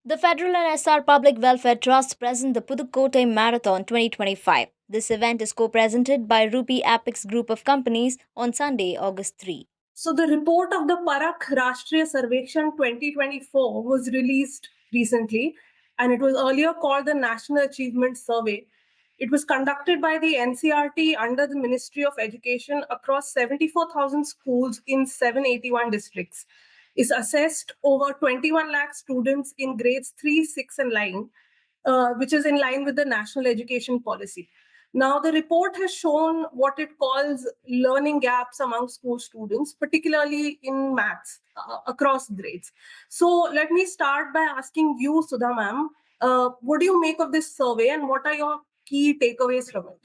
The Federal and SR Public Welfare Trust present the Pudukkottai Marathon 2025. This event is co-presented by Rupee Apex Group of Companies on Sunday, August 3. So the report of the PARAKH Rashtriya Sarvekshan 2024 was released recently, and it was earlier called the National Achievement Survey. It was conducted by the NCRT under the Ministry of Education across 74,000 schools in 781 districts. It's assessed over 21 lakh students in grades 3, 6, and 9, which is in line with the National Education Policy. Now, the report has shown what it calls learning gaps among school students, particularly in maths across grades. So, let me start by asking you, Sudha ma'am, what do you make of this survey and what are your key takeaways from it?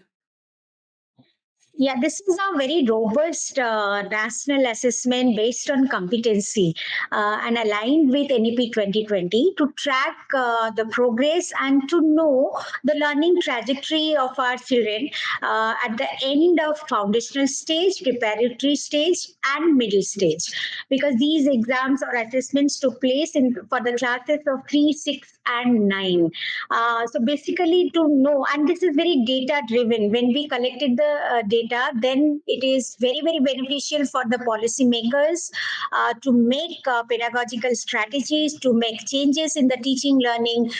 Yeah, this is a very robust national assessment based on competency and aligned with NEP 2020 to track the progress and to know the learning trajectory of our children at the end of foundational stage, preparatory stage, and middle stage. Because these exams or assessments took place for the classes of 3, 6, and 9. So basically to know, and this is very data driven. When we collected the data, then it is very, very beneficial for the policymakers to make pedagogical strategies, to make changes in the teaching learning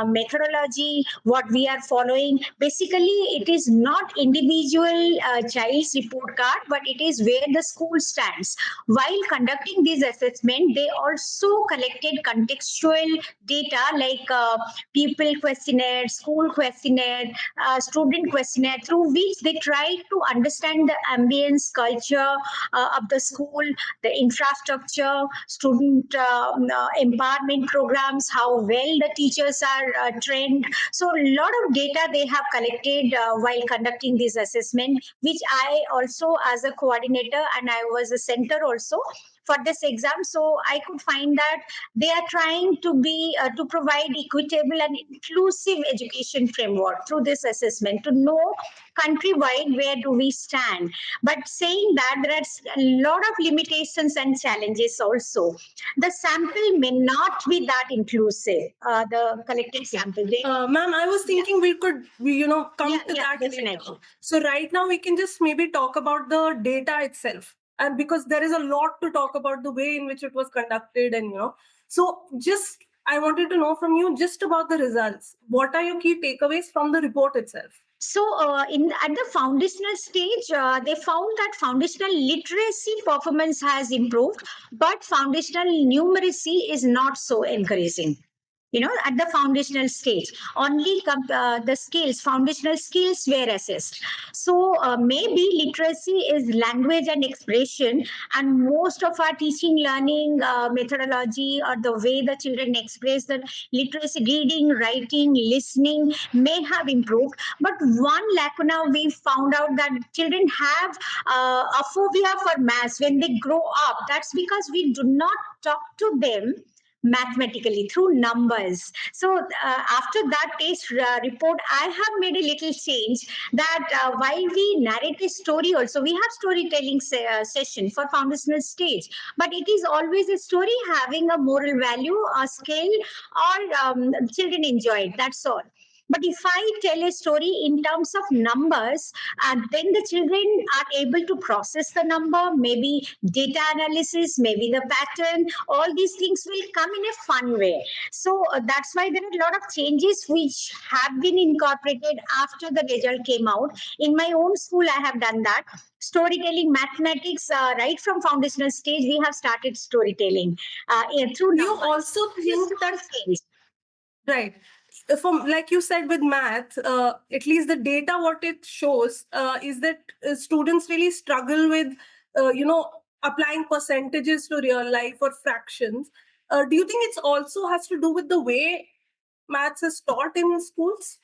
methodology, what we are following. Basically, it is not individual child's report card, but it is where the school stands. While conducting this assessment, they also collected contextual data like people questionnaire, school questionnaire, student questionnaire, through which they try to understand the ambience, culture of the school, the infrastructure, student empowerment programs, how well the teachers are trained. So a lot of data they have collected while conducting this assessment, which I also as a coordinator, and I was a center also for this exam, so I could find that they are trying to be to provide equitable and inclusive education framework through this assessment to know countrywide where do we stand. But saying that, there are a lot of limitations and challenges also. The sample may not be that inclusive, the collected sample. Ma'am, I was thinking we could, come to that definitely. later. So right now we can just maybe talk about the data itself. And because there is a lot to talk about the way in which it was conducted and, so just, I wanted to know from you just about the results. What are your key takeaways from the report itself? So, at the foundational stage, they found that foundational literacy performance has improved, but foundational numeracy is not so encouraging. At the foundational stage, only the skills, foundational skills were assessed. So maybe literacy is language and expression, and most of our teaching learning methodology or the way the children express the literacy, reading, writing, listening may have improved. But one lacuna we found out that children have a phobia for maths when they grow up. That's because we do not talk to them mathematically through numbers. So after that test report, I have made a little change that while we narrate a story, also we have storytelling session for foundational stage, but it is always a story having a moral value, a skill, or children enjoy it. That's all. But if I tell a story in terms of numbers, then the children are able to process the number, maybe data analysis, maybe the pattern, all these things will come in a fun way. So that's why there are a lot of changes which have been incorporated after the result came out. In my own school, I have done that. Storytelling, mathematics, right from foundational stage, we have started storytelling through You numbers. also think that, right, from like you said with math, at least the data what it shows is that students really struggle with applying percentages to real life or fractions. Do you think it's also has to do with the way maths is taught in schools?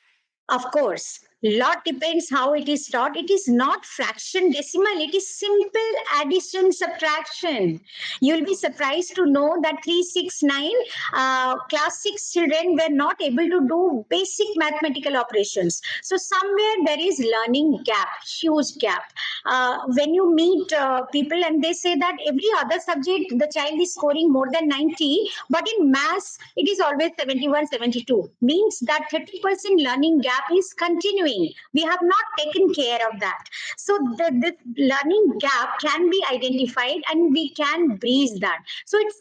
Of course. Lot depends how it is taught. It is not fraction decimal. It is simple addition subtraction. You'll be surprised to know that 369 class 6 children were not able to do basic mathematical operations. So somewhere there is learning gap, huge gap. When you meet people and they say that every other subject the child is scoring more than 90, but in maths it is always 71, 72, means that 30% learning gap is continuing. We have not taken care of that. So this learning gap can be identified and we can breeze that. So it's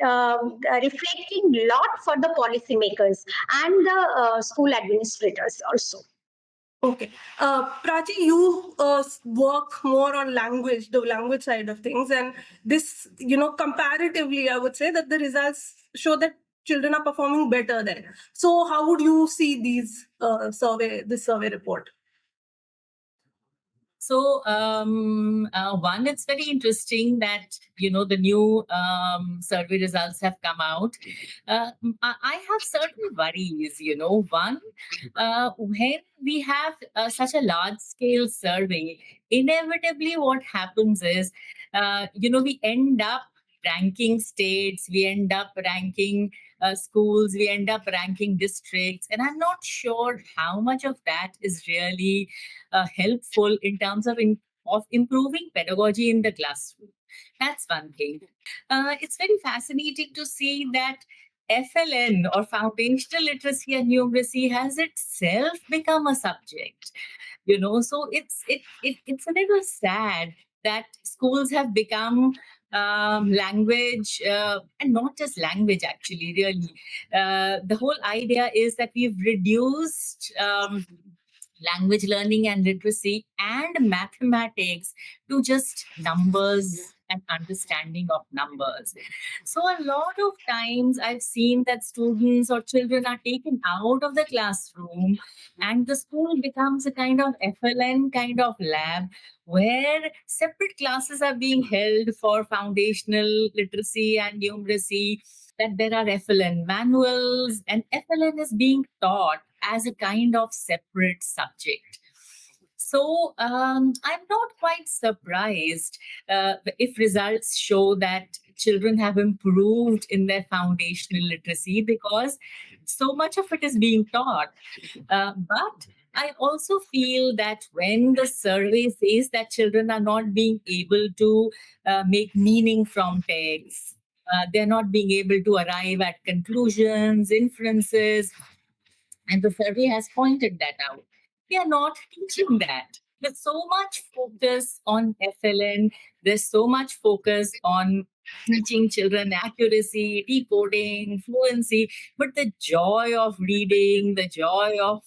a reflecting lot for the policymakers and the school administrators also. Okay. Prachi, you work more on language, the language side of things. And this, comparatively, I would say that the results show that children are performing better there. So how would you see this survey report? So, one, it's very interesting that, the new survey results have come out. I have certain worries, One, when we have such a large scale survey, inevitably what happens is, we end up ranking states, we end up ranking schools, we end up ranking districts. And I'm not sure how much of that is really helpful in terms of improving pedagogy in the classroom. That's one thing. It's very fascinating to see that FLN, or foundational literacy and numeracy, has itself become a subject. So it's a little sad that schools have become language, and not just language, actually, really. The whole idea is that we've reduced language learning and literacy and mathematics to just numbers and understanding of numbers. So a lot of times I've seen that students or children are taken out of the classroom and the school becomes a kind of FLN kind of lab where separate classes are being held for foundational literacy and numeracy, that there are FLN manuals and FLN is being taught as a kind of separate subject. So I'm not quite surprised if results show that children have improved in their foundational literacy because so much of it is being taught. But I also feel that when the survey says that children are not being able to make meaning from text, they're not being able to arrive at conclusions, inferences, and the survey has pointed that out. We are not teaching that. There's so much focus on FLN. There's so much focus on teaching children accuracy, decoding, fluency, but the joy of reading, the joy of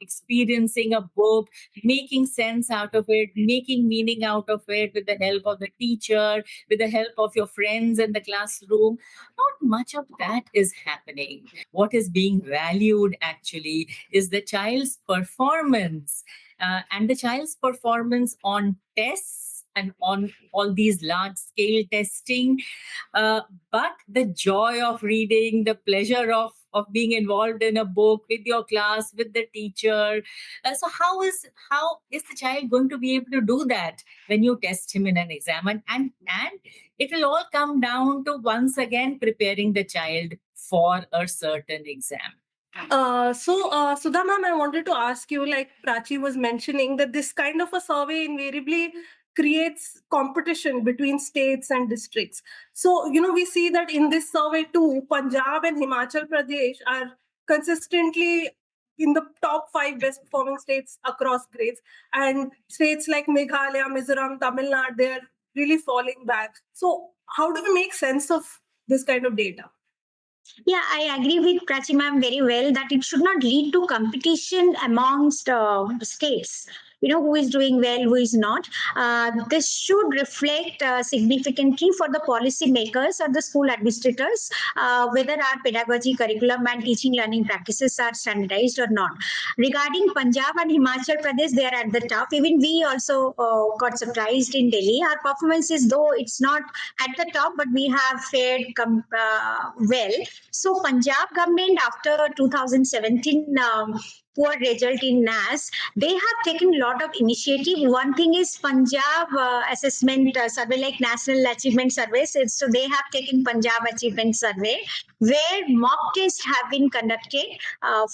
experiencing a book, making sense out of it, making meaning out of it with the help of the teacher, with the help of your friends in the classroom, not much of that is happening. What is being valued actually is the child's performance, and the child's performance on tests and on all these large scale testing, but the joy of reading, the pleasure of being involved in a book with your class, with the teacher. So how is the child going to be able to do that when you test him in an exam? And it will all come down to once again preparing the child for a certain exam. Sudha ma'am, I wanted to ask you, like Prachi was mentioning, that this kind of a survey invariably creates competition between states and districts. So, we see that in this survey too, Punjab and Himachal Pradesh are consistently in the top 5 best performing states across grades. And states like Meghalaya, Mizoram, Tamil Nadu, they're really falling back. So how do we make sense of this kind of data? Yeah, I agree with Prachi ma'am very well that it should not lead to competition amongst states. Who is doing well, who is not. This should reflect significantly for the policy makers or the school administrators, whether our pedagogy, curriculum, and teaching learning practices are standardized or not. Regarding Punjab and Himachal Pradesh, they are at the top. Even we also got surprised in Delhi. Our performance is, though it's not at the top, but we have fared well. So Punjab government after 2017 poor result in NAS, they have taken a lot of initiative. One thing is Punjab assessment survey, like National Achievement Surveys. So they have taken Punjab Achievement Survey, where mock tests have been conducted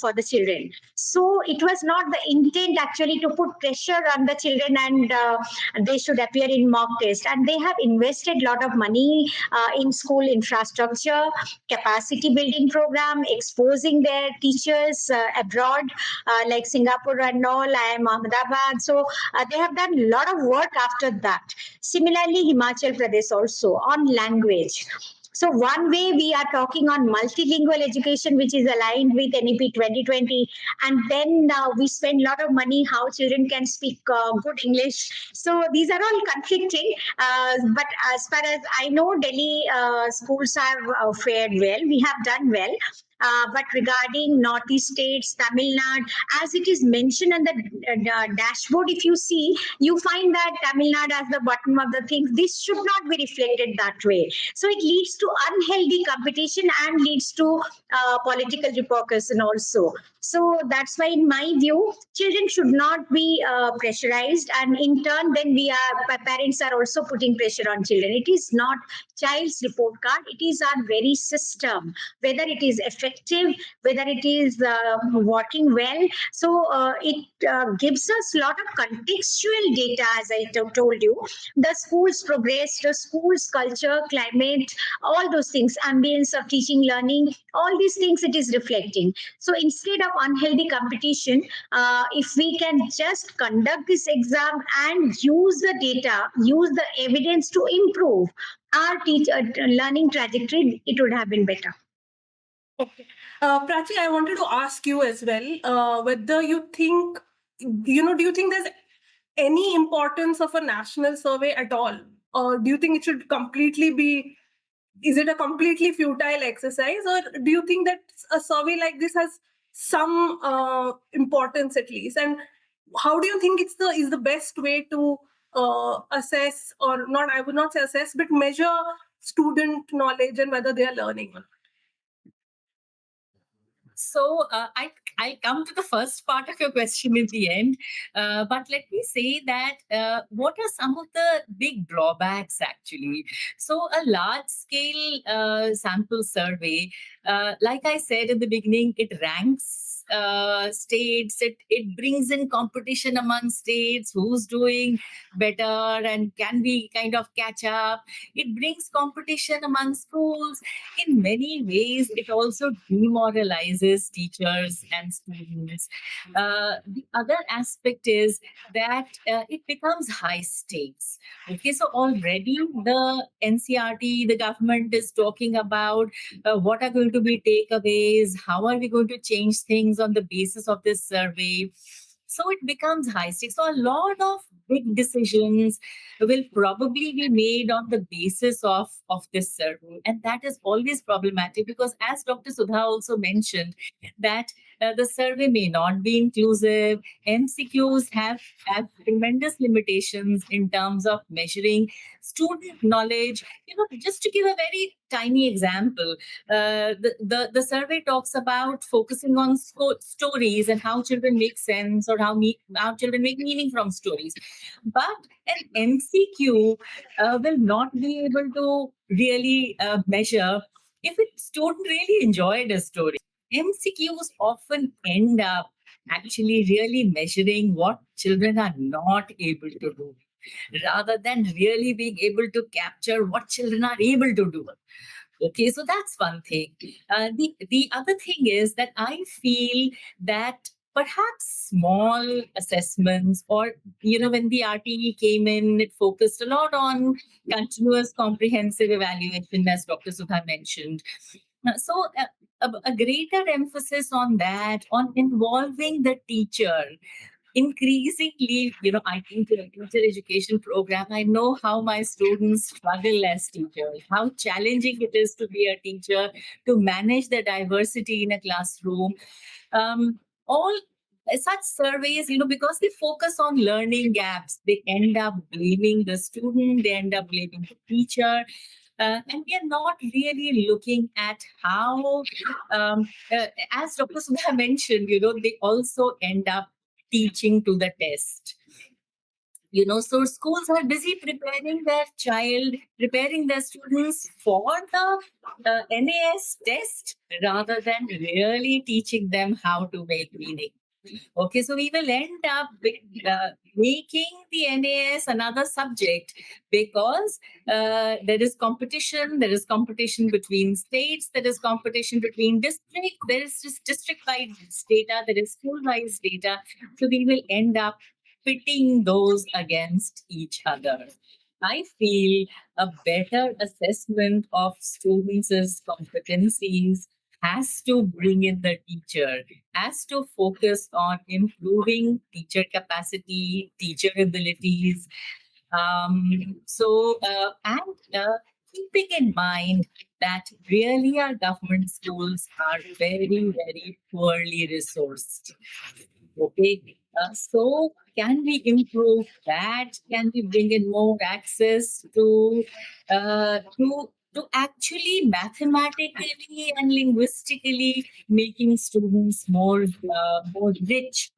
for the children. So it was not the intent actually to put pressure on the children and they should appear in mock test. And they have invested a lot of money in school infrastructure, capacity building program, exposing their teachers abroad, like Singapore and all, IIM Ahmedabad. So they have done a lot of work after that. Similarly, Himachal Pradesh also on language. So one way we are talking on multilingual education, which is aligned with NEP 2020, and then we spend a lot of money how children can speak good English. So these are all conflicting. But as far as I know, Delhi schools have fared well. We have done well. But regarding Northeast states, Tamil Nadu, as it is mentioned on the dashboard, if you see, you find that Tamil Nadu as the bottom of the things. This should not be reflected that way. So it leads to unhealthy competition and leads to political repercussion also. So that's why, in my view, children should not be pressurized, and in turn, then parents are also putting pressure on children. It is not child's report card; it is our very system, whether it is effective, whether it is working well. So it gives us a lot of contextual data, as I told you. The school's progress, the school's culture, climate, all those things, ambience of teaching, learning, all these things it is reflecting. So instead of unhealthy competition, if we can just conduct this exam and use the data, use the evidence to improve our learning trajectory, it would have been better. Okay. Prachi, I wanted to ask you as well whether you think, do you think there's any importance of a national survey at all? Or do you think it should completely be, is it a completely futile exercise? Or do you think that a survey like this has some importance at least? And how do you think is the best way to assess, or not, I would not say assess, but measure student knowledge and whether they are learning or not? So I'll come to the first part of your question in the end. But let me say that what are some of the big drawbacks actually? So a large scale sample survey, like I said in the beginning, it ranks states, it brings in competition among states, who's doing better and can we kind of catch up. It brings competition among schools. In many ways, it also demoralizes teachers and students. The other aspect is that it becomes high stakes. Okay, so already the NCRT, the government is talking about what are going to be takeaways, how are we going to change things on the basis of this survey. So it becomes high stakes. So a lot of big decisions will probably be made on the basis of this survey. And that is always problematic because, as Dr. Sudha also mentioned, that the survey may not be inclusive. MCQs have tremendous limitations in terms of measuring student knowledge. Just to give a very tiny example, the survey talks about focusing on stories and how children make sense, or how children make meaning from stories. But an MCQ will not be able to really measure if a student really enjoyed a story. MCQs often end up actually really measuring what children are not able to do, rather than really being able to capture what children are able to do. Okay, so that's one thing. The other thing is that I feel that perhaps small assessments, or when the RTE came in, it focused a lot on continuous comprehensive evaluation, as Dr. Sudha mentioned. So a greater emphasis on that, on involving the teacher. Increasingly, I think in a teacher education program, I know how my students struggle as teachers, how challenging it is to be a teacher, to manage the diversity in a classroom. All such surveys, because they focus on learning gaps, they end up blaming the student, they end up blaming the teacher. and we are not really looking at how, as Dr. Sudha mentioned, they also end up teaching to the test. So schools are busy preparing their students for the NAS test rather than really teaching them how to make meaning. Okay, so we will end up making the NAS another subject because there is competition. There is competition between states. There is competition between districts. There is just district-wise data. There is school-wise data. So we will end up pitting those against each other. I feel a better assessment of students' competencies has to bring in the teacher, has to focus on improving teacher capacity, teacher abilities. Keeping in mind that really our government schools are very, very poorly resourced. Okay. So can we improve that? Can we bring in more access to actually mathematically and linguistically making students more rich,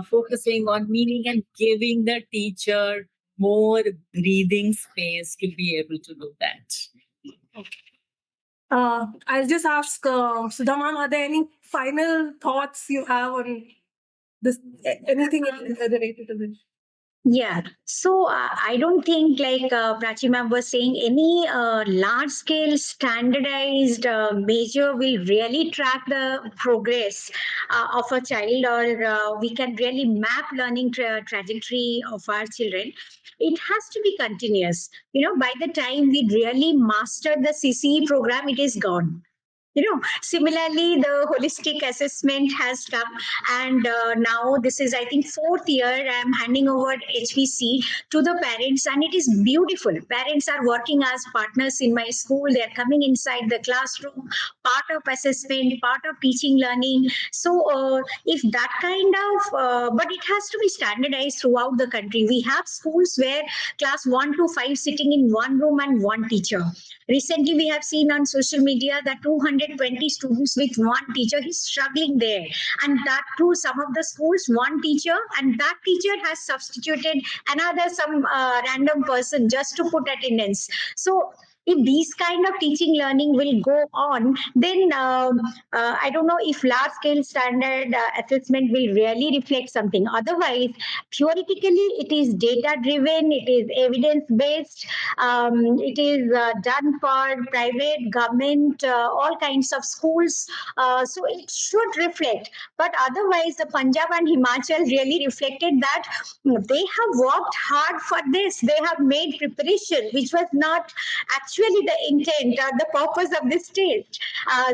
focusing on meaning and giving the teacher more breathing space to be able to do that? I'll just ask Sudha ma'am, are there any final thoughts you have on this? Anything related to this? Yeah, so I don't think, like Prachi ma'am was saying, any large scale standardized measure will really track the progress of a child, or we can really map learning trajectory of our children. It has to be continuous. By the time we really master the CCE program, it is gone. Similarly, the holistic assessment has come, and now this is, I think, fourth year I'm handing over HVC to the parents, and it is beautiful. Parents are working as partners in my school. They are coming inside the classroom, part of assessment, part of teaching learning. So if that kind of but it has to be standardized throughout the country. We have schools where class 1 to 5 sitting in one room and one teacher. Recently, we have seen on social media that 220 students with one teacher is struggling there. And that too, some of the schools, one teacher, and that teacher has substituted some random person just to put attendance. So if these kind of teaching learning will go on, then I don't know if large scale standard assessment will really reflect something. Otherwise, theoretically, it is data driven, it is evidence based, it is done for private, government, all kinds of schools. So it should reflect. But otherwise, the Punjab and Himachal really reflected that they have worked hard for this. They have made preparation, which was not actually the intent or the purpose of this test.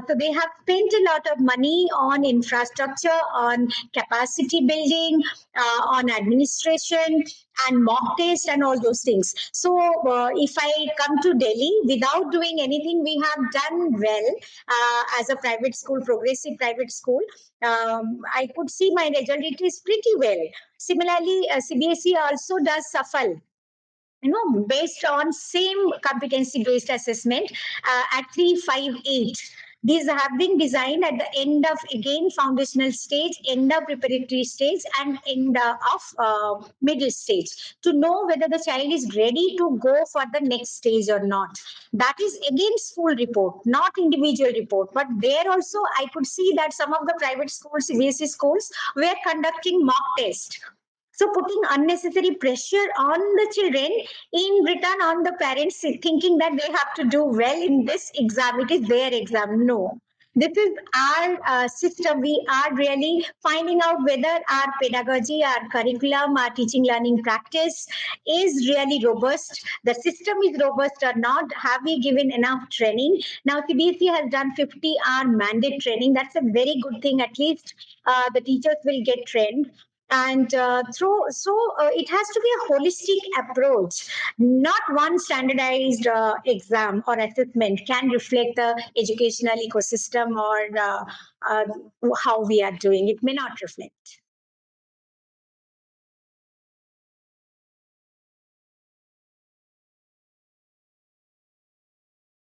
So they have spent a lot of money on infrastructure, on capacity building, on administration, and mock test and all those things. So if I come to Delhi without doing anything, we have done well as a private school, progressive private school. I could see my result. It is pretty well. Similarly, CBSE also does SAFAL, based on same competency based assessment at 358. These have been designed at the end of, again, foundational stage, end of preparatory stage, and end of middle stage, to know whether the child is ready to go for the next stage or not. That is again school report, not individual report. But there also I could see that some of the private schools, CBSE schools, were conducting mock test. So putting unnecessary pressure on the children, in return on the parents, thinking that they have to do well in this exam. It is their exam. No. This is our system. We are really finding out whether our pedagogy, our curriculum, our teaching learning practice is really robust. The system is robust or not. Have we given enough training? Now, CBSE has done 50-hour mandate training. That's a very good thing. At least the teachers will get trained. And it has to be a holistic approach. Not one standardized exam or assessment can reflect the educational ecosystem or how we are doing. It may not reflect.